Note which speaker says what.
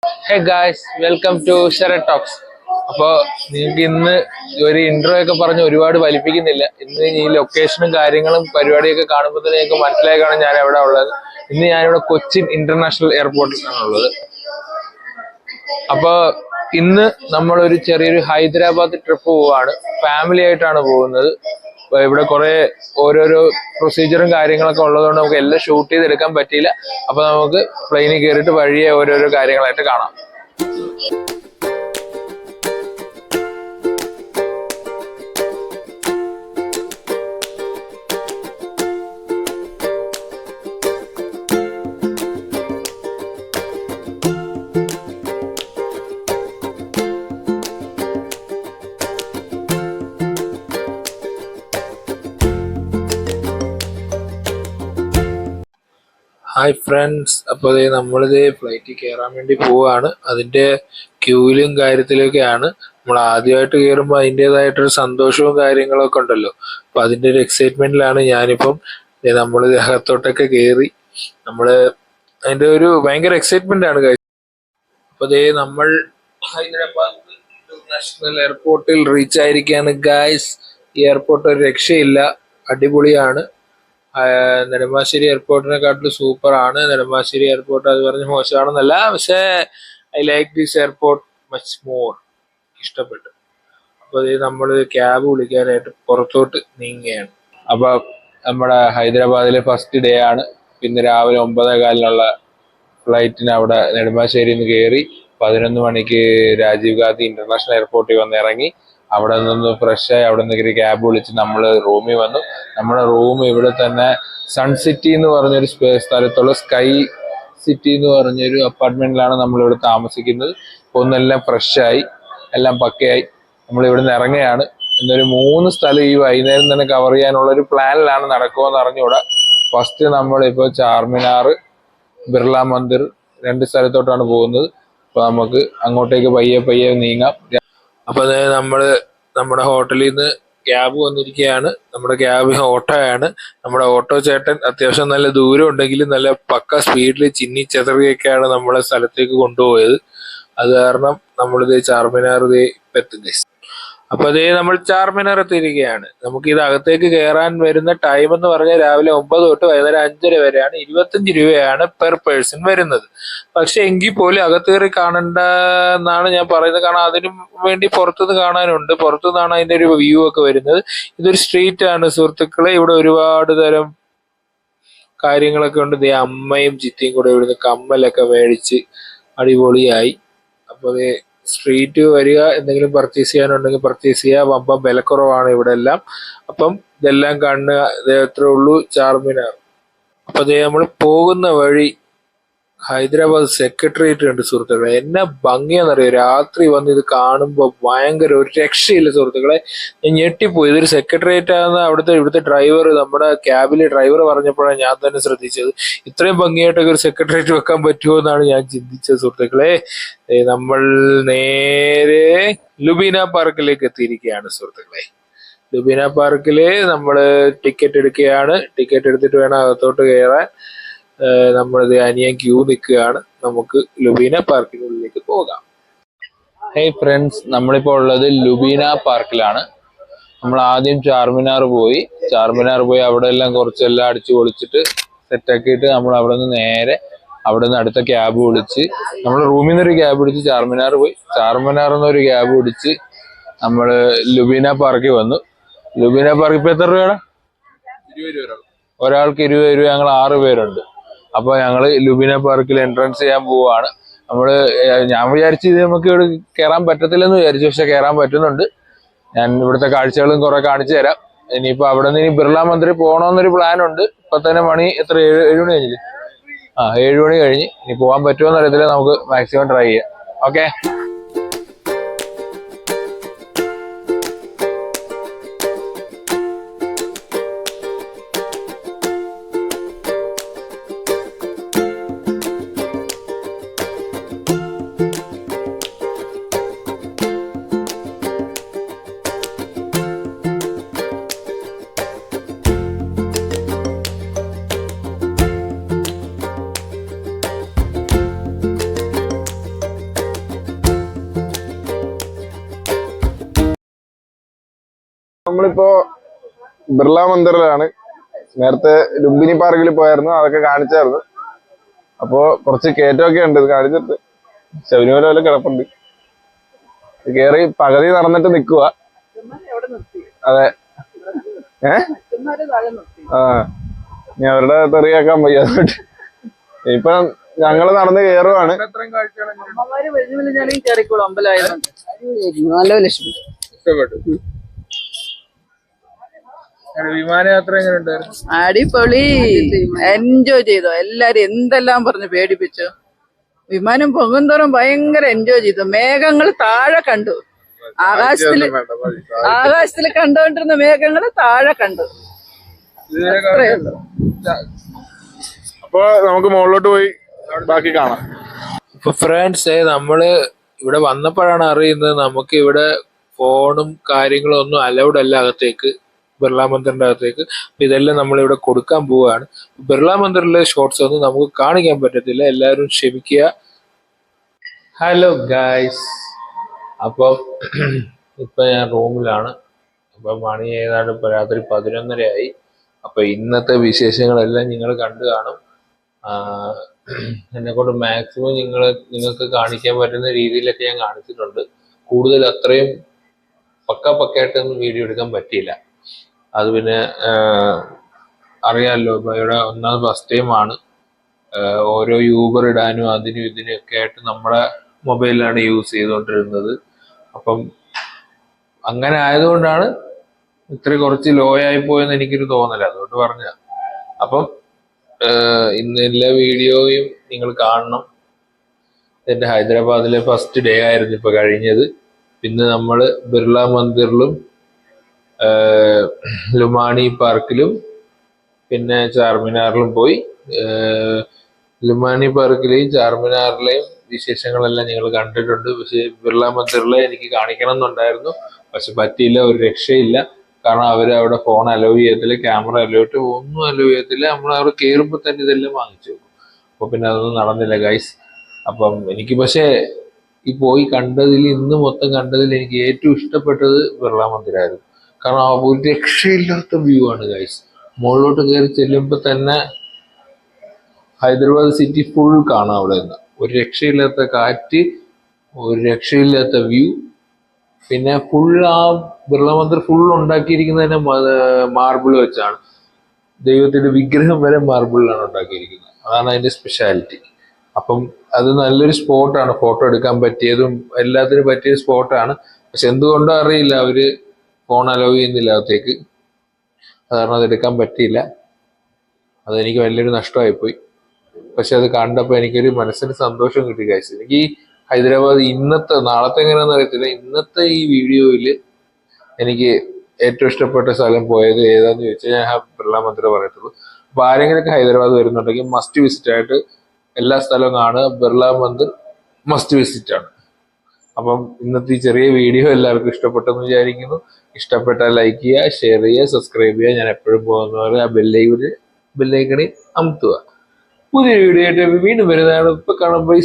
Speaker 1: Hey guys, welcome to Shared Talks. അപ്പോൾ നിങ്ങൾക്ക് ഇന്ന് ഒരു ഇൻട്രോ ഒക്കെ പറഞ്ഞ് ഒരുപാട് വലിപ്പിക്കുന്നില്ല. ഇന്ന് ഈ ലൊക്കേഷനും കാര്യങ്ങളും പരിപാടിയൊക്കെ കാണുമ്പോൾ തന്നെ നിങ്ങൾക്ക് മനസ്സിലായി കാണാൻ ഞാൻ എവിടെ ഉള്ളത്. ഇന്ന് ഞാനിവിടെ കൊച്ചിൻ ഇന്റർനാഷണൽ എയർപോർട്ടിലാണ് ഉള്ളത്. അപ്പോൾ ഇന്ന് നമ്മളൊരു ചെറിയൊരു ഹൈദരാബാദ് ട്രിപ്പ് പോവാണ്. ഫാമിലി ആയിട്ടാണ് പോകുന്നത്. അപ്പൊ ഇവിടെ കുറെ ഓരോരോ പ്രൊസീജിയറും കാര്യങ്ങളൊക്കെ ഉള്ളതുകൊണ്ട് നമുക്ക് എല്ലാം ഷൂട്ട് ചെയ്തെടുക്കാൻ പറ്റിയില്ല. അപ്പൊ നമുക്ക് പ്ലെയിനിൽ കയറിയിട്ട് വഴിയെ ഓരോരോ കാര്യങ്ങളായിട്ട് കാണാം. ഹായ് ഫ്രണ്ട്സ്, അപ്പോൾ നമ്മളിത് ഫ്ലൈറ്റിൽ കയറാൻ വേണ്ടി പോവാണ്. അതിന്റെ ക്യൂവിലും കാര്യത്തിലൊക്കെയാണ്. നമ്മൾ ആദ്യമായിട്ട് കയറുമ്പോൾ അതിൻ്റെതായിട്ടൊരു സന്തോഷവും കാര്യങ്ങളൊക്കെ ഉണ്ടല്ലോ. അപ്പൊ അതിന്റെ ഒരു എക്സൈറ്റ്മെന്റിലാണ് ഞാനിപ്പം. നമ്മൾ അകത്തോട്ടൊക്കെ കയറി അതിന്റെ ഒരു ഭയങ്കര എക്സൈറ്റ്മെന്റ് ആണ് കാര്യം. അപ്പൊ നമ്മൾ ഹൈദരാബാദ് ഇന്റർനാഷണൽ എയർപോർട്ടിൽ റീച്ച് ആയിരിക്കുകയാണ് ഗായ്സ്. ഈ എയർപോർട്ട് ഒരു രക്ഷയില്ല, അടിപൊളിയാണ്. നെടുമ്പാശ്ശേരി എയർപോർട്ടിനെക്കാട്ടിലും സൂപ്പർ ആണ്. നെടുമ്പാശ്ശേരി എയർപോർട്ട് അത് പറഞ്ഞ് മോശമാണെന്നല്ല, പക്ഷേ I like this airport much more. ഇഷ്ടപ്പെട്ടു. അപ്പൊ നമ്മൾ ക്യാബ് വിളിക്കാനായിട്ട് പുറത്തോട്ട് നീങ്ങുകയാണ്. അപ്പൊ നമ്മുടെ ഹൈദരാബാദിലെ ഫസ്റ്റ് ഡേ ആണ്. പിന്നെ രാവിലെ 9:15 ഫ്ലൈറ്റിന് അവിടെ നെടുമ്പാശ്ശേരിയിൽ നിന്ന് കയറി 11 മണിക്ക് രാജീവ് ഗാന്ധി ഇന്റർനാഷണൽ എയർപോർട്ടിൽ വന്ന് ഇറങ്ങി. അവിടെ നിന്ന് ഫ്രഷായി അവിടെ നിന്ന് ക്യാബ് വിളിച്ച് നമ്മൾ റൂമിൽ വന്നു. നമ്മുടെ റൂം ഇവിടെ തന്നെ സൺ സിറ്റി എന്ന് പറഞ്ഞൊരു സ്ഥലത്തുള്ള സ്കൈ സിറ്റി എന്ന് പറഞ്ഞൊരു അപ്പാർട്ട്മെന്റിലാണ് നമ്മളിവിടെ താമസിക്കുന്നത്. അപ്പോൾ ഒന്നെല്ലാം ഫ്രഷായി, എല്ലാം പക്കയായി നമ്മൾ ഇവിടെ നിന്ന് ഇറങ്ങുകയാണ്. ഇന്നൊരു 3 സ്ഥലം ഈ വൈകുന്നേരം തന്നെ കവർ ചെയ്യാനുള്ള ഒരു പ്ലാനിലാണ്. നടക്കുമെന്ന് അറിഞ്ഞുകൂടാ. ഫസ്റ്റ് നമ്മളിപ്പോൾ ചാർമിനാർ, ബിർള മന്ദിർ 2 സ്ഥലത്തോട്ടാണ് പോകുന്നത്. അപ്പൊ നമുക്ക് അങ്ങോട്ടേക്ക് പയ്യെ നീങ്ങാം. അപ്പൊ നമ്മുടെ ഹോട്ടലിൽ നിന്ന് ക്യാബ് വന്നിരിക്കുകയാണ്. നമ്മുടെ ക്യാബ് ഓട്ടോയാണ്. നമ്മുടെ ഓട്ടോ ചേട്ടൻ അത്യാവശ്യം നല്ല ദൂരം ഉണ്ടെങ്കിലും നല്ല പക്ക സ്പീഡിൽ ചിന്നി ചെതറിയൊക്കെയാണ് നമ്മളെ സ്ഥലത്തേക്ക് കൊണ്ടുപോയത്. അത് കാരണം നമ്മളിത് ചാർമിനാർ ഇപ്പം എത്തും. അപ്പൊ നമ്മൾ ചാർമിനാർ എത്തിയിരിക്കുകയാണ്. നമുക്ക് ഇത് അകത്തേക്ക് കയറാൻ വരുന്ന ടൈം എന്ന് പറഞ്ഞാൽ രാവിലെ 9 തൊട്ട് വൈകുന്നേരം 5:30 വരെയാണ്. 25 രൂപയാണ് പെർ പേഴ്സൺ വരുന്നത്. പക്ഷെ എങ്കിൽ പോലും അകത്ത് കയറി കാണണ്ട എന്നാണ് ഞാൻ പറയുന്നത്. കാരണം അതിനു വേണ്ടി പുറത്തുനിന്ന് കാണാനുണ്ട്. പുറത്തുനിന്നാണ് അതിന്റെ ഒരു വ്യൂ ഒക്കെ വരുന്നത്. ഇതൊരു സ്ട്രീറ്റ് ആണ് സുഹൃത്തുക്കളെ. ഇവിടെ ഒരുപാട് തരം കാര്യങ്ങളൊക്കെ ഉണ്ട്. അമ്മയും ചിത്തിയും കൂടെ ഇവിടുന്ന് കമ്മലൊക്കെ മേടിച്ച് അടിപൊളിയായി. അപ്പൊ സ്ട്രീറ്റ് വരിക, എന്തെങ്കിലും പർച്ചേസ് ചെയ്യാനുണ്ടെങ്കിൽ പർച്ചേസ് ചെയ്യുക. വമ്പം വിലക്കുറവാണ് ഇവിടെ എല്ലാം. അപ്പം ഇതെല്ലാം കാണുക. അത്രേ ഉള്ളൂ ചാർമിനാർ. അപ്പൊ നമ്മൾ പോകുന്ന വഴി ഹൈദരാബാദ് സെക്രട്ടേറിയറ്റ് ഉണ്ട് സുഹൃത്തുക്കളെ. എന്നെ ഭംഗിയാന്നറിയോ. രാത്രി വന്ന് ഇത് കാണുമ്പോൾ ഭയങ്കര ഒരു രക്ഷയില്ല സുഹൃത്തുക്കളെ. ഞാൻ ഞെട്ടിപ്പോയി. ഇതൊരു സെക്രട്ടേറിയറ്റ് ആണെന്ന് ഇവിടുത്തെ ഡ്രൈവർ, നമ്മുടെ ക്യാബിലെ ഡ്രൈവർ പറഞ്ഞപ്പോഴാണ് ഞാൻ തന്നെ ശ്രദ്ധിച്ചത്. ഇത്രയും ഭംഗിയായിട്ടൊക്കെ ഒരു സെക്രട്ടേറിയറ്റ് വെക്കാൻ പറ്റുമോ എന്നാണ് ഞാൻ ചിന്തിച്ചത് സുഹൃത്തുക്കളെ. നമ്മൾ നേരെ ലുബീന പാർക്കിലേക്ക് എത്തിയിരിക്കുകയാണ് സുഹൃത്തുക്കളെ. ലുബീന പാർക്കില് നമ്മള് ടിക്കറ്റ് എടുക്കുകയാണ്. ടിക്കറ്റ് എടുത്തിട്ട് വേണം അകത്തോട്ട് കയറാൻ. നമ്മളിത് അനിയൻ ക്യൂ നിൽക്കുകയാണ്. നമുക്ക് ലുബീന പാർക്കിനുള്ളിലേക്ക് പോകാം. ഹേയ് ഫ്രണ്ട്സ്, നമ്മളിപ്പോൾ ഉള്ളത് ലുബീന പാർക്കിലാണ്. നമ്മൾ ആദ്യം ചാർമിനാർ പോയി അവിടെ എല്ലാം കുറച്ചെല്ലാം അടിച്ചു പൊളിച്ചിട്ട് സെറ്റാക്കിയിട്ട് നമ്മൾ അവിടെ നിന്ന് നേരെ അടുത്ത ക്യാബ് വിളിച്ച് നമ്മൾ റൂമിൽ നിന്നൊരു ക്യാബ് പിടിച്ച് ചാർമിനാർ പോയി. ചാർമിനാറിൽ നിന്നൊരു ക്യാബ് പിടിച്ച് നമ്മൾ ലുബീന പാർക്കിൽ വന്നു. ലുബീന പാർക്ക് ഇപ്പൊ എത്ര രൂപയുടെ? 20 രൂപ. ഒരാൾക്ക് 20 രൂപ. ഞങ്ങൾ 6 പേരുണ്ട്. അപ്പൊ ഞങ്ങള് ലുബീന പാർക്കിൽ എൻട്രൻസ് ചെയ്യാൻ പോവാണ്. ഞാൻ വിചാരിച്ചു ഇത് നമുക്ക് ഇവിടെ കയറാൻ പറ്റത്തില്ലെന്ന് വിചാരിച്ചു. പക്ഷെ കയറാൻ പറ്റുന്നുണ്ട്. ഞാൻ ഇവിടുത്തെ കാഴ്ചകളും കുറെ കാണിച്ചു തരാം. ഇനിയിപ്പോ അവിടെ നിന്ന് ബിർള മന്ദിർ പോകണമെന്നൊരു പ്ലാൻ ഉണ്ട്. ഇപ്പൊ തന്നെ മണി എത്ര? 7 മണി കഴിഞ്ഞില്ലേ? 7 മണി കഴിഞ്ഞ്. ഇനി പോകാൻ പറ്റുമോന്ന് അറിയത്തില്ല. നമുക്ക് മാക്സിമം ട്രൈ ചെയ്യാം. ഓക്കെ.
Speaker 2: നമ്മളിപ്പോ ബിർള മന്ദിറിലാണ്. നേരത്തെ ലുംബിനി പാർക്കിൽ പോയായിരുന്നു, അതൊക്കെ കാണിച്ചായിരുന്നു. അപ്പോ കുറച്ച് കയറ്റമൊക്കെ ഉണ്ട്, ഇത് കാണിച്ചിട്ട് ശബരിമല പോലെ കിടപ്പുണ്ട്. കേറി പകുതി നടന്നിട്ട് നിക്കുക. അതെ. ആ ഇനി അവരുടെ തെറിയാക്കാൻ വയ്യ. ഇപ്പൊ ഞങ്ങള് നടന്ന് കയറുവാണ്.
Speaker 1: വിമാനയാത്ര എങ്ങനെ ഉണ്ടായിരുന്നു?
Speaker 3: അടിപൊളി, എൻജോയ് ചെയ്തു. എല്ലാരും എന്തെല്ലാം പറഞ്ഞ് പേടിപ്പിച്ചു. വിമാനം പോകുന്തോറും ഭയങ്കര എൻജോയ് ചെയ്തു. മേഘങ്ങൾ താഴെ കണ്ടു, ആകാശത്തില് കണ്ടുകൊണ്ടിരുന്ന മേഘങ്ങള് താഴെ കണ്ടു.
Speaker 2: അപ്പൊ നമുക്ക് മുകളിലോട്ട് പോയി ബാക്കി കാണാം.
Speaker 1: ഇപ്പൊ ഫ്രണ്ട്സ്, നമ്മള് ഇവിടെ വന്നപ്പോഴാണ് അറിയുന്നത് നമുക്ക് ഇവിടെ ഫോണും കാര്യങ്ങളും ഒന്നും അലൗഡ് അല്ല അകത്തേക്ക്, ബിർള മന്ദിറിന്റെ അകത്തേക്ക്. ഇതെല്ലാം നമ്മളിവിടെ കൊടുക്കാൻ പോവുകയാണ്. ബിർള മന്ദിറിലെ ഷോർട്സ് ഒന്നും നമുക്ക് കാണിക്കാൻ പറ്റത്തില്ല, എല്ലാവരും ക്ഷമിക്കുക. ഹലോ ഗായ്സ്, അപ്പം ഇപ്പൊ ഞാൻ റൂമിലാണ്. അപ്പൊ മണി ഏതാണ്ട് ഇപ്പൊ രാത്രി 11:30 അപ്പൊ ഇന്നത്തെ വിശേഷങ്ങളെല്ലാം നിങ്ങൾ കണ്ടു കാണും. എന്നെ കൊണ്ട് മാക്സിമം നിങ്ങൾക്ക് കാണിക്കാൻ പറ്റുന്ന രീതിയിലൊക്കെ ഞാൻ കാണിച്ചിട്ടുണ്ട്. കൂടുതൽ അത്രയും പക്കയായിട്ടൊന്നും വീഡിയോ എടുക്കാൻ പറ്റിയില്ല. അത് പിന്നെ അറിയാമല്ലോ, ഇവിടെ ഒന്നാമത് ഫസ്റ്റ് ടൈമാണ്. ഓരോ യൂബർ ഇടാനും അതിനും ഇതിനും ഒക്കെ ആയിട്ട് നമ്മുടെ മൊബൈലിലാണ് യൂസ് ചെയ്തുകൊണ്ടിരുന്നത്. അപ്പം അങ്ങനെ ആയതുകൊണ്ടാണ് ഇത്ര കുറച്ച് ലോ ആയി പോയെന്ന് എനിക്കൊരു തോന്നല, അതുകൊണ്ട് പറഞ്ഞ. അപ്പം ഇന്ന് എല്ലാ വീഡിയോയും നിങ്ങൾ കാണണം. എന്റെ ഹൈദരാബാദിലെ ഫസ്റ്റ് ഡേ ആയിരുന്നു ഇപ്പൊ കഴിഞ്ഞത്. പിന്നെ നമ്മൾ ബിർള മന്ദിറിലും ലുമാണി പാർക്കിലും പിന്നെ ചാർമിനാറിലും പോയി. ലുമാണി പാർക്കിലെയും ചാർമിനാറിലെയും വിശേഷങ്ങളെല്ലാം നിങ്ങൾ കണ്ടിട്ടുണ്ട്. പക്ഷെ ബിർള മന്ദിറിലെ എനിക്ക് കാണിക്കണം എന്നുണ്ടായിരുന്നു, പക്ഷെ പറ്റിയില്ല. ഒരു രക്ഷയില്ല. കാരണം അവരവിടെ ഫോൺ അലോ ചെയ്യത്തില്ല, ക്യാമറ അലോ ചെയ്തിട്ട് ഒന്നും അലോ ചെയ്യത്തില്ല. നമ്മൾ അവിടെ കയറുമ്പോൾ തന്നെ ഇതെല്ലാം വാങ്ങിച്ചു വെക്കും. അപ്പൊ പിന്നെ അതൊന്നും നടന്നില്ല ഗൈസ്. അപ്പം എനിക്ക് പക്ഷേ ഈ പോയി കണ്ടതിൽ, ഇന്ന് മൊത്തം കണ്ടതിൽ എനിക്ക് ഏറ്റവും ഇഷ്ടപ്പെട്ടത് ബിർള മന്ദിരായിരുന്നു. കാരണം ആ ഒരു രക്ഷയില്ലാത്ത വ്യൂ ആണ് ഗൈസ്. മുകളിലോട്ട് കയറി ചെല്ലുമ്പോൾ തന്നെ ഹൈദരാബാദ് സിറ്റി ഫുൾ കാണാം അവിടെ നിന്ന്. ഒരു രക്ഷയില്ലാത്ത കാറ്റ്, ഒരു രക്ഷയില്ലാത്ത വ്യൂ. പിന്നെ ഫുൾ ആ ബിർള മന്ദിർ ഫുൾ ഉണ്ടാക്കിയിരിക്കുന്നത് തന്നെ മാർബിൾ വെച്ചാണ്. ദൈവത്തിന്റെ വിഗ്രഹം വരെ മാർബിളിലാണ് ഉണ്ടാക്കിയിരിക്കുന്നത്. അതാണ് അതിന്റെ സ്പെഷ്യാലിറ്റി. അപ്പം അത് നല്ലൊരു സ്പോട്ടാണ്, ഫോട്ടോ എടുക്കാൻ പറ്റിയതും എല്ലാത്തിനും പറ്റിയ സ്പോട്ടാണ്. പക്ഷെ എന്തുകൊണ്ടോ അറിയില്ല, അവര് ഫോൺ അലോ ചെയ്യുന്നില്ല അകത്തേക്ക്. കാരണം അത് എടുക്കാൻ പറ്റിയില്ല. അതെനിക്ക് വലിയൊരു നഷ്ടമായിപ്പോയി. പക്ഷെ അത് കണ്ടപ്പോൾ എനിക്കൊരു മനസ്സിന് സന്തോഷം കിട്ടി ഗൈസ്. എനിക്ക് ഈ ഹൈദരാബാദ് നാളത്തെ എങ്ങനെയാണെന്ന് അറിയത്തില്ല, ഇന്നത്തെ ഈ വീഡിയോയിൽ എനിക്ക് ഏറ്റവും ഇഷ്ടപ്പെട്ട സ്ഥലം പോയത് ഏതാന്ന് ചോദിച്ചാൽ ഞാൻ ബിർള മന്ദിർ പറയത്തുള്ളൂ. അപ്പൊ ആരെങ്കിലൊക്കെ ഹൈദരാബാദ് വരുന്നുണ്ടെങ്കിൽ മസ്റ്റ് വിസിറ്റ് ആയിട്ട് എല്ലാ സ്ഥലവും കാണുക. ബിർള മന്ദിർ മസ്റ്റ് വിസിറ്റ് ആണ്. അപ്പം ഇന്നത്തെ ഈ ചെറിയ വീഡിയോ എല്ലാവർക്കും ഇഷ്ടപ്പെട്ടെന്ന് വിചാരിക്കുന്നു. ഇഷ്ടപ്പെട്ടാൽ ലൈക്ക് ചെയ്യുക, ഷെയർ ചെയ്യുക, സബ്സ്ക്രൈബ് ചെയ്യുക. ഞാൻ എപ്പോഴും പോകുന്ന പോലെ ആ ബെല്ലൈക്കണിൽ അമുത്തുക. പുതിയ വീഡിയോ ആയിട്ട് വീണ്ടും വരുന്നതാണ്. ഇപ്പൊ കാണുമ്പോൾ